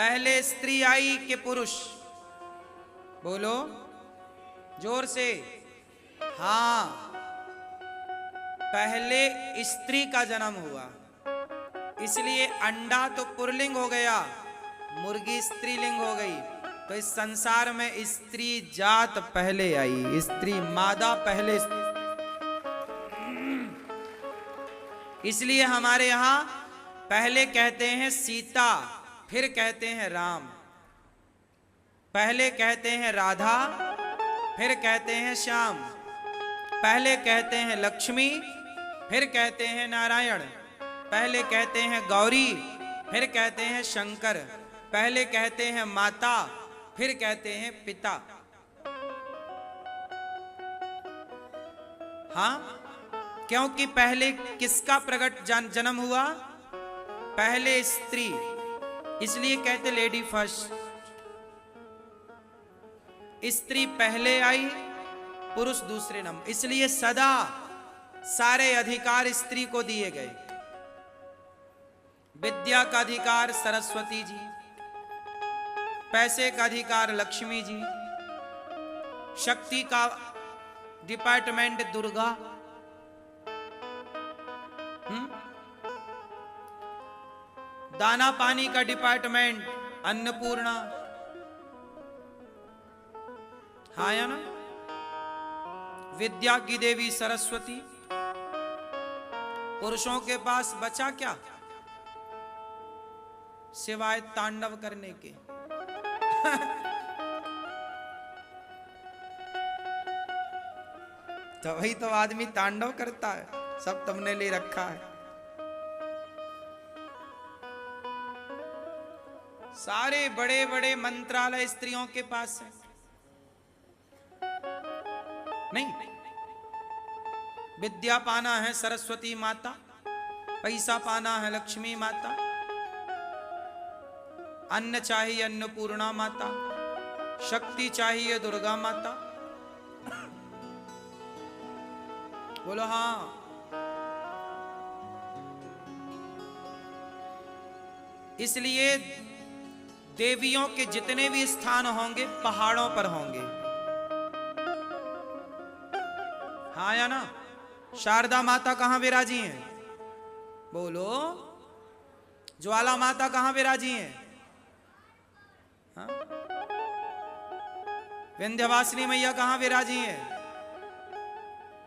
पहले स्त्री आई कि पुरुष? बोलो जोर से। हाँ, पहले स्त्री का जन्म हुआ, इसलिए अंडा तो पुल्लिंग हो गया, मुर्गी स्त्रीलिंग हो गई। तो इस संसार में स्त्री जात पहले आई, स्त्री मादा पहले। इसलिए हमारे यहां पहले कहते हैं सीता, फिर कहते हैं राम, पहले कहते हैं राधा, फिर कहते हैं श्याम, पहले कहते हैं लक्ष्मी, फिर कहते हैं नारायण, पहले कहते हैं गौरी, फिर कहते हैं शंकर, पहले कहते हैं माता, फिर कहते हैं पिता। हाँ, क्योंकि पहले किसका प्रकट जन्म हुआ? पहले स्त्री, इसलिए कहते लेडी फर्स्ट। स्त्री पहले आई, पुरुष दूसरे नंबर। इसलिए सदा सारे अधिकार स्त्री को दिए गए। विद्या का अधिकार सरस्वती जी, पैसे का अधिकार लक्ष्मी जी, शक्ति का डिपार्टमेंट दुर्गा, दाना पानी का डिपार्टमेंट अन्नपूर्णा। हाँ या ना? विद्या की देवी सरस्वती। पुरुषों के पास बचा क्या सिवाय तांडव करने के? तो वही तो आदमी तांडव करता है, सब तुमने ले रखा है। सारे बड़े बड़े मंत्रालय स्त्रियों के पास है। नहीं, विद्या पाना है सरस्वती माता, पैसा पाना है लक्ष्मी माता, अन्न चाहिए अन्नपूर्णा माता, शक्ति चाहिए दुर्गा माता। बोलो हाँ। इसलिए देवियों के जितने भी स्थान होंगे पहाड़ों पर होंगे। हाँ या ना? शारदा माता कहां विराजी हैं? बोलो। ज्वाला माता कहां विराजी हैं? हाँ? विंध्यवासिनी मैया कहां विराजी हैं?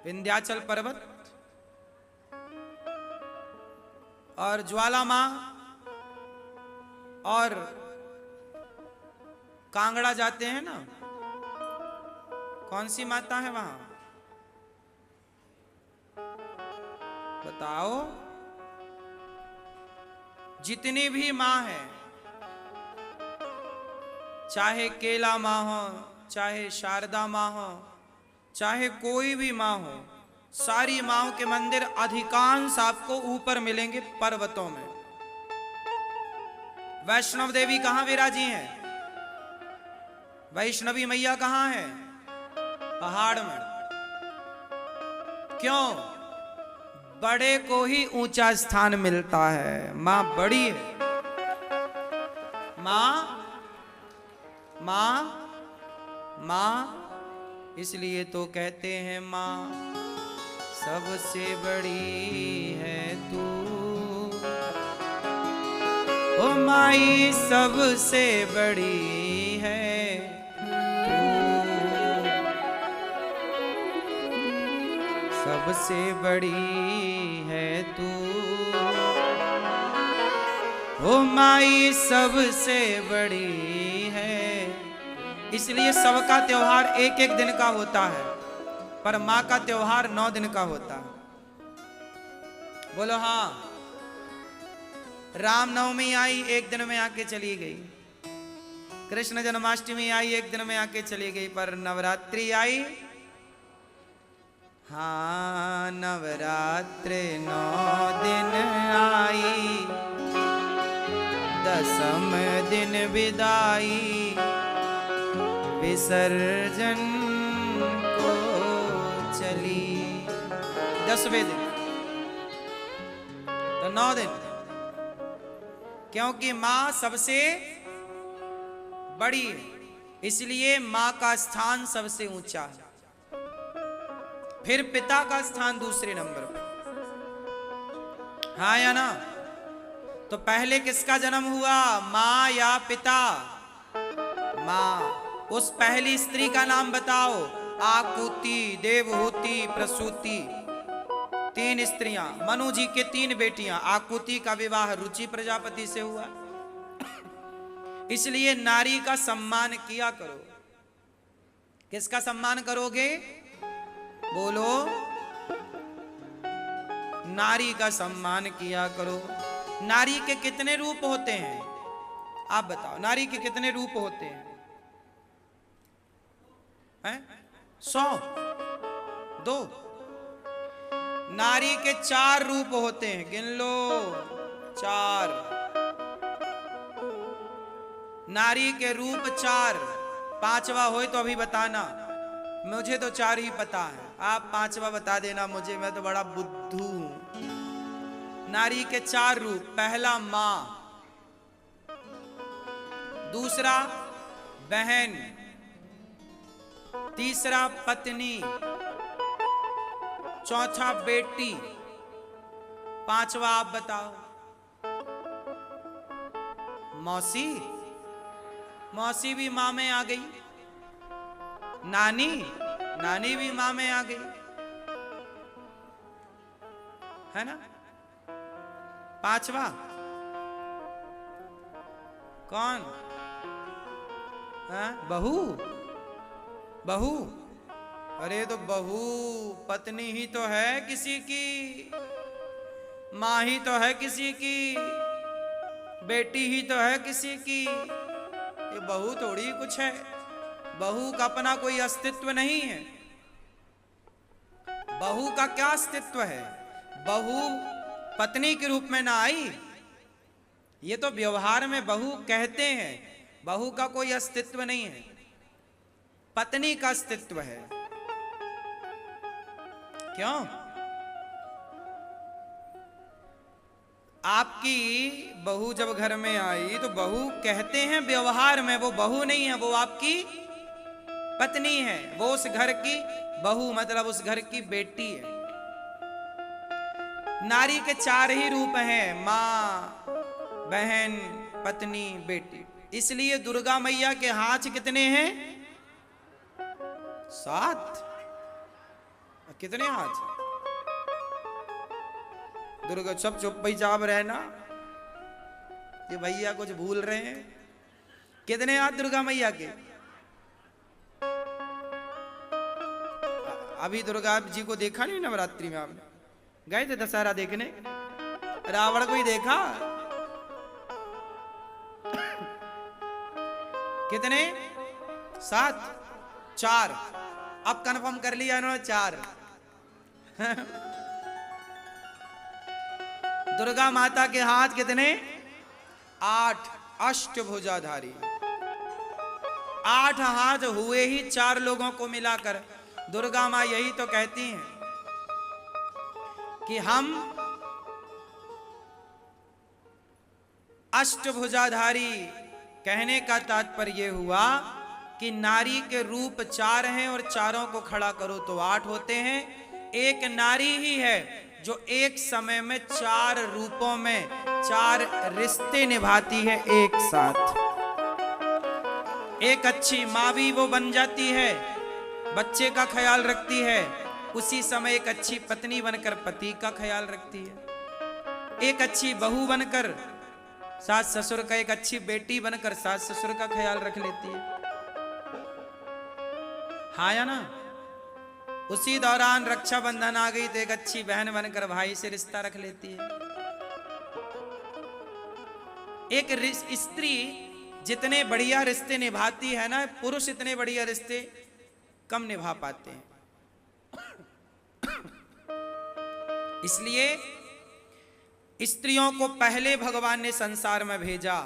विंध्याचल पर्वत। और ज्वाला मां और कांगड़ा जाते हैं ना, कौन सी माता है वहां? बताओ। जितनी भी मां है, चाहे केला मां हो, चाहे शारदा मां हो, चाहे कोई भी मां हो, सारी माओं के मंदिर अधिकांश आपको ऊपर मिलेंगे पर्वतों में। वैष्णव देवी कहां विराजी हैं? वैष्णवी मैया कहां है? पहाड़ में। क्यों? बड़े को ही ऊंचा स्थान मिलता है। मां बड़ी है। मां मां मां, इसलिए तो कहते हैं मां सबसे बड़ी है तू। ओ माई सबसे बड़ी है सबसे बड़ी है तू। ओ माई सबसे बड़ी है। इसलिए सबका त्योहार एक एक दिन का होता है, पर मां का त्योहार 9 दिन का होता है। बोलो हाँ। रामनवमी आई, एक दिन में आके चली गई। कृष्ण जन्माष्टमी आई, एक दिन में आके चली गई। पर नवरात्रि आई, हाँ नवरात्रि 9 दिन आई, 10वें दिन विदाई, विसर्जन को चली। 10वें दिन तो 9 दिन, क्योंकि मां सबसे बड़ी है, इसलिए मां का स्थान सबसे ऊंचा है, फिर पिता का स्थान दूसरे नंबर पर। हाँ या ना? तो पहले किसका जन्म हुआ, मां या पिता? मां। उस पहली स्त्री का नाम बताओ। आकुति, देवहूति, प्रसूति, 3 स्त्रियां। मनु जी के 3 बेटियां। आकुति का विवाह रुचि प्रजापति से हुआ। इसलिए नारी का सम्मान किया करो। किसका सम्मान करोगे? बोलो। नारी का सम्मान किया करो। नारी के कितने रूप होते हैं? आप बताओ, नारी के कितने रूप होते हैं? 100? 2? नारी के 4 रूप होते हैं, गिन लो। 4। नारी के रूप 4। 5वां हो तो अभी बताना। मुझे तो 4 ही पता है, आप 5वां बता देना मुझे, मैं तो बड़ा बुद्धू हूं। नारी के 4 रूप। पहला मां, दूसरा बहन, तीसरा पत्नी, चौथा बेटी, 5वां आप बताओ। मौसी। मौसी भी मां में आ गई। नानी, नानी भी मां में आ गई, है ना? 5वां कौन? बहू। बहू। अरे तो बहू पत्नी ही तो है किसी की, मां ही तो है किसी की, बेटी ही तो है किसी की। ये बहू थोड़ी कुछ है। बहू का अपना कोई अस्तित्व नहीं है। बहू का क्या अस्तित्व है? बहू पत्नी के रूप में ना आई। ये तो व्यवहार में बहू कहते हैं, बहू का कोई अस्तित्व नहीं है, पत्नी का अस्तित्व है। क्यों? आपकी बहू जब घर में आई तो बहू कहते हैं व्यवहार में, वो बहू नहीं है, वो आपकी पत्नी है। वो उस घर की बहू मतलब उस घर की बेटी है। नारी के 4 ही रूप हैं, मां, बहन, पत्नी, बेटी। इसलिए दुर्गा मैया के हाथ कितने हैं? 7। कितने हाथ? दुर्गा सब चुप चाप रहना, ये भैया कुछ भूल रहे हैं। कितने हाथ दुर्गा मैया के? अभी दुर्गा जी को देखा नहीं नवरात्रि में? आपने गए थे दशहरा देखने? रावण को ही देखा। कितने? 7? 4। अब कंफर्म कर लिया इन्होंने, 4। दुर्गा माता के हाथ कितने? 8। अष्टभुजाधारी। 8 हाथ हुए ही 4 लोगों को मिलाकर। दुर्गा मां यही तो कहती हैं कि हम अष्टभुजाधारी। कहने का तात्पर्य हुआ कि नारी के रूप 4 हैं और चारों को खड़ा करो तो 8 होते हैं। एक नारी ही है जो एक समय में 4 रूपों में 4 रिश्ते निभाती है एक साथ। एक अच्छी माँ भी वो बन जाती है, बच्चे का ख्याल रखती है, उसी समय एक अच्छी पत्नी बनकर पति का ख्याल रखती है। एक अच्छी बहू बनकर सास ससुर का, एक अच्छी बेटी बनकर सास ससुर का ख्याल रख लेती है। हाँ या ना? उसी दौरान रक्षाबंधन आ गई तो एक अच्छी बहन बनकर भाई से रिश्ता रख लेती है। एक स्त्री जितने बढ़िया रिश्ते निभाती है ना, पुरुष इतने बढ़िया रिश्ते कम निभा पाते हैं। इसलिए स्त्रियों को पहले भगवान ने संसार में भेजा।